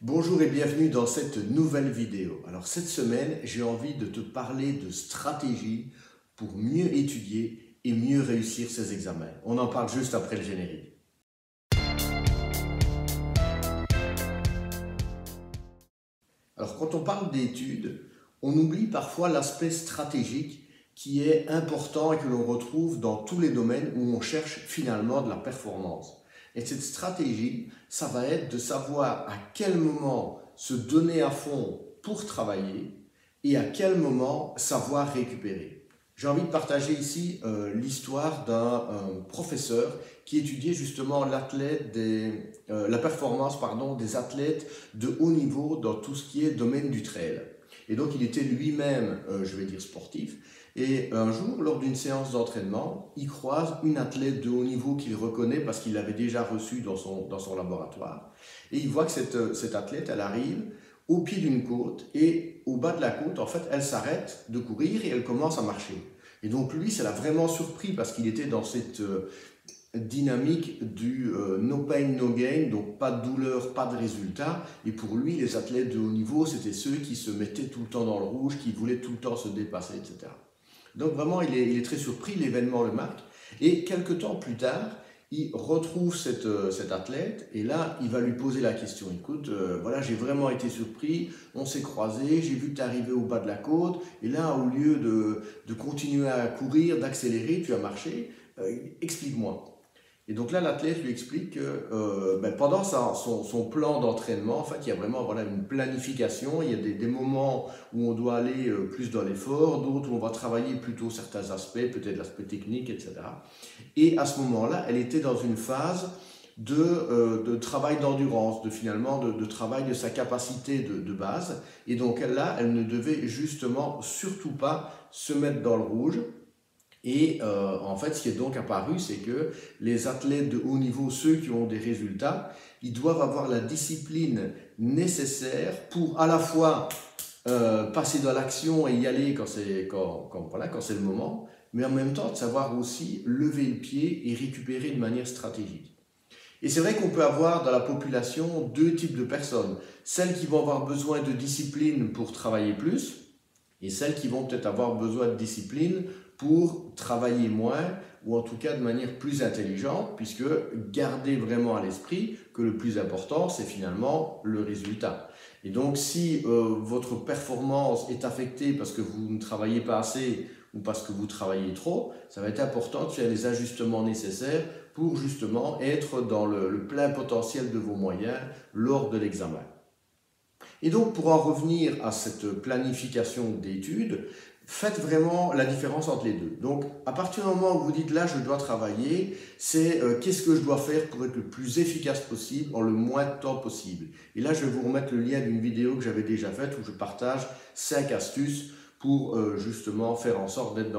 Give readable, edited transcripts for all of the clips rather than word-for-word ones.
Bonjour et bienvenue dans cette nouvelle vidéo. Alors cette semaine, j'ai envie de te parler de stratégie pour mieux étudier et mieux réussir ses examens. On en parle juste après le générique. Alors quand on parle d'études, on oublie parfois l'aspect stratégique qui est important et que l'on retrouve dans tous les domaines où on cherche finalement de la performance. Et cette stratégie, ça va être de savoir à quel moment se donner à fond pour travailler et à quel moment savoir récupérer. J'ai envie de partager ici l'histoire d'un professeur qui étudiait justement la performance des athlètes de haut niveau dans tout ce qui est domaine du trail. Et donc il était lui-même, je vais dire sportif, et un jour, lors d'une séance d'entraînement, il croise une athlète de haut niveau qu'il reconnaît parce qu'il l'avait déjà reçue dans son laboratoire. Et il voit que cette athlète, elle arrive au pied d'une côte et au bas de la côte, en fait, elle s'arrête de courir et elle commence à marcher. Et donc lui, ça l'a vraiment surpris parce qu'il était dans cette dynamique du no pain, no gain, donc pas de douleur, pas de résultat. Et pour lui, les athlètes de haut niveau, c'était ceux qui se mettaient tout le temps dans le rouge, qui voulaient tout le temps se dépasser, etc. Donc vraiment, il est très surpris, l'événement le marque. Et quelques temps plus tard, il retrouve cet athlète et là, il va lui poser la question. Écoute, voilà, j'ai vraiment été surpris, on s'est croisés, j'ai vu que tu arrivé au bas de la côte et là, au lieu de continuer à courir, d'accélérer, tu as marché. Explique-moi. Et donc là, l'athlète lui explique que pendant son plan d'entraînement, en fait, il y a vraiment une planification. Il y a des moments où on doit aller plus dans l'effort, d'autres où on va travailler plutôt certains aspects, peut-être l'aspect technique, etc. Et à ce moment-là, elle était dans une phase de travail d'endurance, de travail de sa capacité de base. Et donc là, elle ne devait justement surtout pas se mettre dans le rouge. Et en fait, ce qui est donc apparu, c'est que les athlètes de haut niveau, ceux qui ont des résultats, ils doivent avoir la discipline nécessaire pour à la fois passer dans l'action et y aller quand c'est le moment, mais en même temps de savoir aussi lever le pied et récupérer de manière stratégique. Et c'est vrai qu'on peut avoir dans la population deux types de personnes. Celles qui vont avoir besoin de discipline pour travailler plus, et celles qui vont peut-être avoir besoin de discipline pour travailler moins ou en tout cas de manière plus intelligente, puisque gardez vraiment à l'esprit que le plus important, c'est finalement le résultat. Et donc si votre performance est affectée parce que vous ne travaillez pas assez ou parce que vous travaillez trop, ça va être important de faire les ajustements nécessaires pour justement être dans le plein potentiel de vos moyens lors de l'examen. Et donc, pour en revenir à cette planification d'études, faites vraiment la différence entre les deux. Donc, à partir du moment où vous dites là, je dois travailler, c'est qu'est-ce que je dois faire pour être le plus efficace possible en le moins de temps possible. Et là, je vais vous remettre le lien d'une vidéo que j'avais déjà faite où je partage 5 astuces pour justement faire en sorte d'être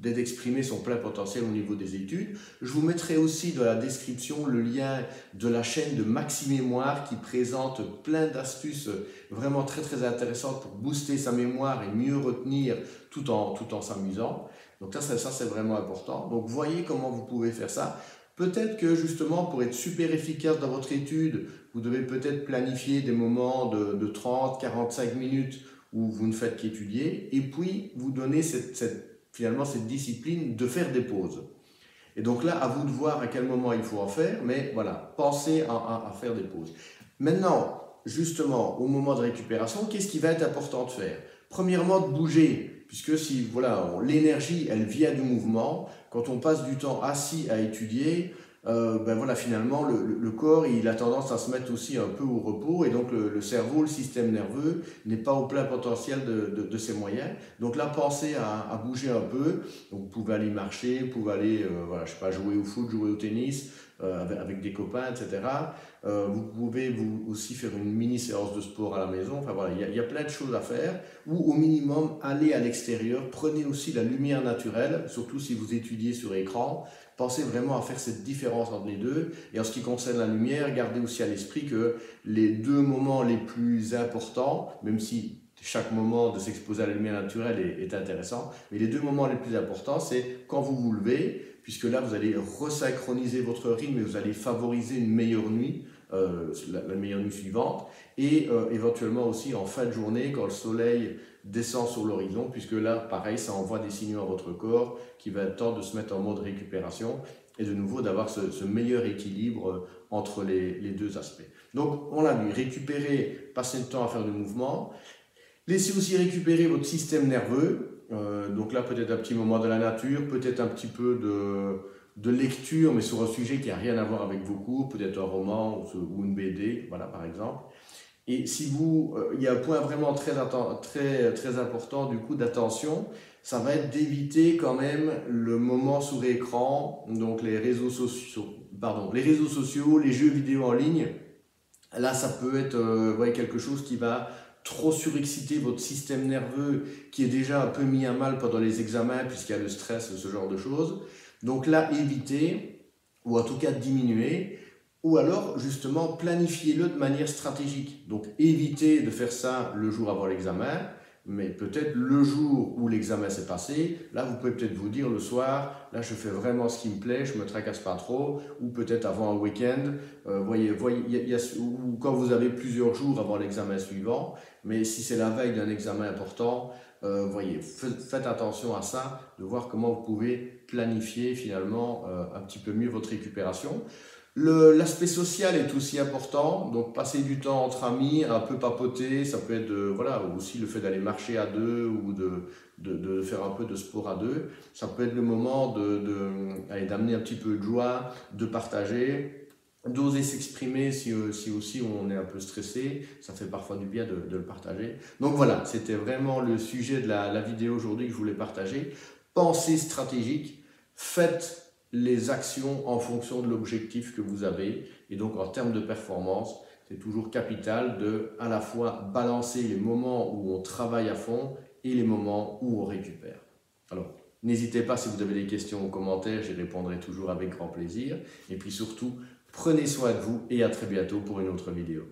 d'exprimer son plein potentiel au niveau des études. Je vous mettrai aussi dans la description le lien de la chaîne de Maxi Mémoire qui présente plein d'astuces vraiment très très intéressantes pour booster sa mémoire et mieux retenir tout en s'amusant. Donc ça c'est vraiment important. Donc voyez comment vous pouvez faire ça. Peut-être que justement pour être super efficace dans votre étude, vous devez peut-être planifier des moments de 30-45 minutes où vous ne faites qu'étudier et puis vous donner finalement cette discipline de faire des pauses. Et donc là, à vous de voir à quel moment il faut en faire, mais voilà, pensez à faire des pauses. Maintenant, justement, au moment de récupération, qu'est-ce qui va être important de faire? Premièrement, de bouger, puisque si l'énergie, elle vient du mouvement. Quand on passe du temps assis à étudier, finalement, le corps, il a tendance à se mettre aussi un peu au repos, et donc le cerveau, le système nerveux, n'est pas au plein potentiel de ses moyens. Donc là, pensez à bouger un peu. Donc, vous pouvez aller marcher, vous pouvez aller, je sais pas, jouer au foot, jouer au tennis, avec des copains, etc. Vous pouvez aussi faire une mini séance de sport à la maison. Enfin voilà, il y a plein de choses à faire. Ou au minimum, aller à l'extérieur. Prenez aussi la lumière naturelle, surtout si vous étudiez sur écran. Pensez vraiment à faire cette différence entre les deux. Et en ce qui concerne la lumière, gardez aussi à l'esprit que les deux moments les plus importants, même si chaque moment de s'exposer à la lumière naturelle est intéressant, mais les deux moments les plus importants, c'est quand vous vous levez, puisque là, vous allez resynchroniser votre rythme et vous allez favoriser une meilleure nuit la meilleure nuit suivante, et éventuellement aussi en fin de journée quand le soleil descend sur l'horizon, puisque là, pareil, ça envoie des signaux à votre corps qui va être temps de se mettre en mode récupération et de nouveau d'avoir ce meilleur équilibre entre les deux aspects. Donc, on l'a vu, récupérer, passer le temps à faire du mouvement, laissez aussi récupérer votre système nerveux. Donc là, peut-être un petit moment de la nature, peut-être un petit peu de lecture, mais sur un sujet qui n'a rien à voir avec vos cours, peut-être un roman ou une BD, voilà, par exemple. Et si vous, il y a un point vraiment très important du coup d'attention, ça va être d'éviter quand même le moment sur écran, donc les réseaux sociaux, les jeux vidéo en ligne. Là, ça peut être quelque chose qui va trop surexciter votre système nerveux qui est déjà un peu mis à mal pendant les examens puisqu'il y a le stress, ce genre de choses. Donc là, évitez, ou en tout cas diminuer, ou alors justement planifiez-le de manière stratégique. Donc évitez de faire ça le jour avant l'examen, mais peut-être le jour où l'examen s'est passé, là vous pouvez peut-être vous dire le soir, là je fais vraiment ce qui me plaît, je ne me tracasse pas trop, ou peut-être avant un week-end, ou quand vous avez plusieurs jours avant l'examen suivant, mais si c'est la veille d'un examen important, faites attention à ça, de voir comment vous pouvez planifier finalement un petit peu mieux votre récupération. L'aspect social est aussi important, donc passer du temps entre amis, un peu papoter, ça peut être aussi le fait d'aller marcher à deux ou de faire un peu de sport à deux. Ça peut être le moment d'amener un petit peu de joie, de partager, d'oser s'exprimer si aussi on est un peu stressé, ça fait parfois du bien de le partager. Donc voilà, c'était vraiment le sujet de la vidéo aujourd'hui que je voulais partager. Pensée stratégique, faites les actions en fonction de l'objectif que vous avez. Et donc en termes de performance, c'est toujours capital de à la fois balancer les moments où on travaille à fond et les moments où on récupère. Alors, n'hésitez pas si vous avez des questions ou commentaires, j'y répondrai toujours avec grand plaisir. Et puis surtout, prenez soin de vous et à très bientôt pour une autre vidéo.